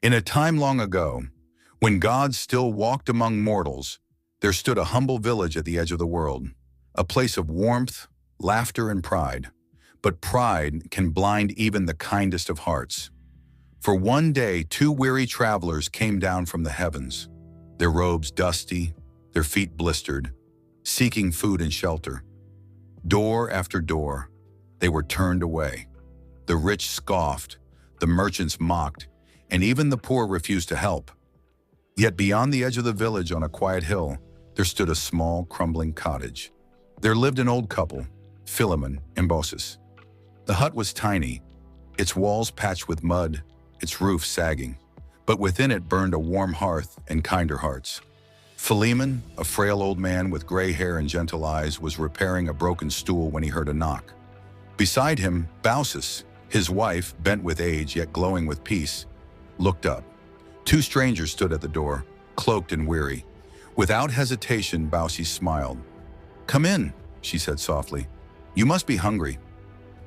In a time long ago, when gods still walked among mortals, there stood a humble village at the edge of the world, a place of warmth, laughter, and pride. But pride can blind even the kindest of hearts. For one day, two weary travelers came down from the heavens, their robes dusty, their feet blistered, seeking food and shelter. Door after door, they were turned away. The rich scoffed, the merchants mocked, and even the poor refused to help. Yet beyond the edge of the village on a quiet hill, there stood a small, crumbling cottage. There lived an old couple, Philemon and Baucis. The hut was tiny, its walls patched with mud, its roof sagging, but within it burned a warm hearth and kinder hearts. Philemon, a frail old man with gray hair and gentle eyes, was repairing a broken stool when he heard a knock. Beside him, Baucis, his wife, bent with age yet glowing with peace, looked up. Two strangers stood at the door, cloaked and weary. Without hesitation, Baucis smiled. "Come in," she said softly. "You must be hungry."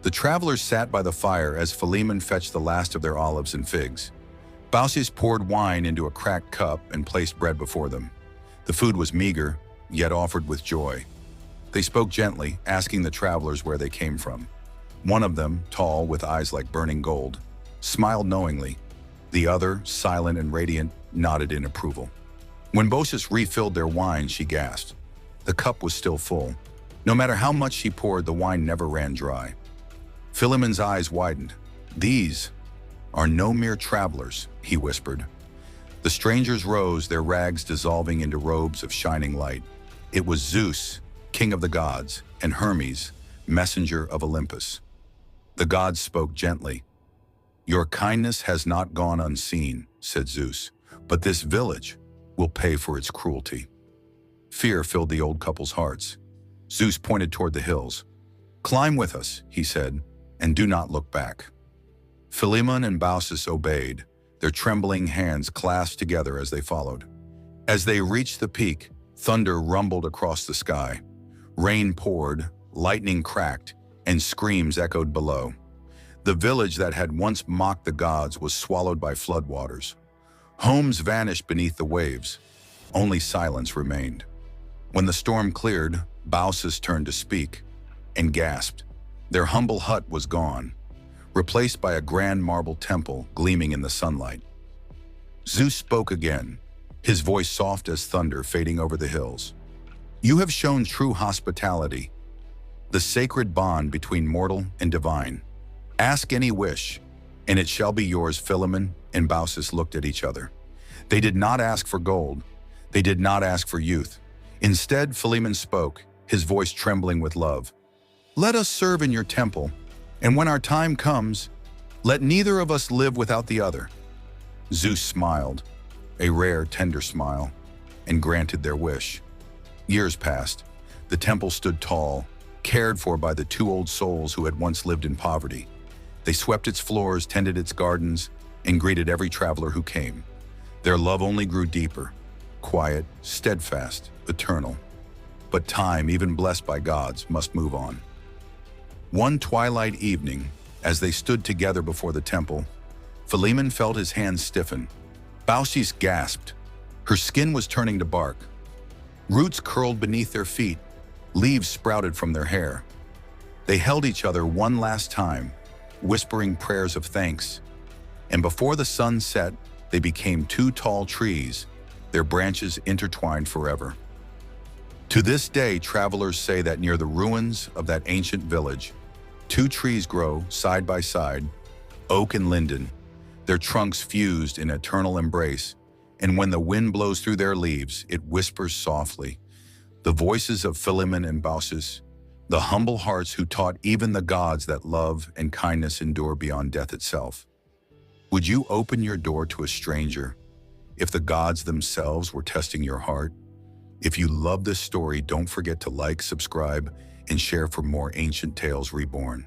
The travelers sat by the fire as Philemon fetched the last of their olives and figs. Baucis poured wine into a cracked cup and placed bread before them. The food was meager, yet offered with joy. They spoke gently, asking the travelers where they came from. One of them, tall, with eyes like burning gold, smiled knowingly. The other, silent and radiant, nodded in approval. When Baucis refilled their wine, she gasped. The cup was still full. No matter how much she poured, the wine never ran dry. Philemon's eyes widened. "These are no mere travelers," he whispered. The strangers rose, their rags dissolving into robes of shining light. It was Zeus, king of the gods, and Hermes, messenger of Olympus. The gods spoke gently. "Your kindness has not gone unseen," said Zeus, "but this village will pay for its cruelty." Fear filled the old couple's hearts. Zeus pointed toward the hills. "Climb with us," he said, "and do not look back." Philemon and Baucis obeyed, their trembling hands clasped together as they followed. As they reached the peak, thunder rumbled across the sky. Rain poured, lightning cracked, and screams echoed below. The village that had once mocked the gods was swallowed by floodwaters. Homes vanished beneath the waves. Only silence remained. When the storm cleared, Baucis turned to speak and gasped. Their humble hut was gone, replaced by a grand marble temple gleaming in the sunlight. Zeus spoke again, his voice soft as thunder fading over the hills. "You have shown true hospitality, the sacred bond between mortal and divine. Ask any wish, and it shall be yours." Philemon and Baucis looked at each other. They did not ask for gold. They did not ask for youth. Instead, Philemon spoke, his voice trembling with love. "Let us serve in your temple, and when our time comes, let neither of us live without the other." Zeus smiled, a rare, tender smile, and granted their wish. Years passed. The temple stood tall, cared for by the two old souls who had once lived in poverty. They swept its floors, tended its gardens, and greeted every traveler who came. Their love only grew deeper, quiet, steadfast, eternal. But time, even blessed by gods, must move on. One twilight evening, as they stood together before the temple, Philemon felt his hands stiffen. Baucis gasped. Her skin was turning to bark. Roots curled beneath their feet, leaves sprouted from their hair. They held each other one last time, whispering prayers of thanks. And before the sun set, they became two tall trees, their branches intertwined forever. To this day, travelers say that near the ruins of that ancient village, two trees grow side by side, oak and linden, their trunks fused in eternal embrace, and when the wind blows through their leaves, it whispers softly. The voices of Philemon and Baucis, the humble hearts who taught even the gods that love and kindness endure beyond death itself. Would you open your door to a stranger if the gods themselves were testing your heart? If you love this story, don't forget to like, subscribe, and share for more ancient tales reborn.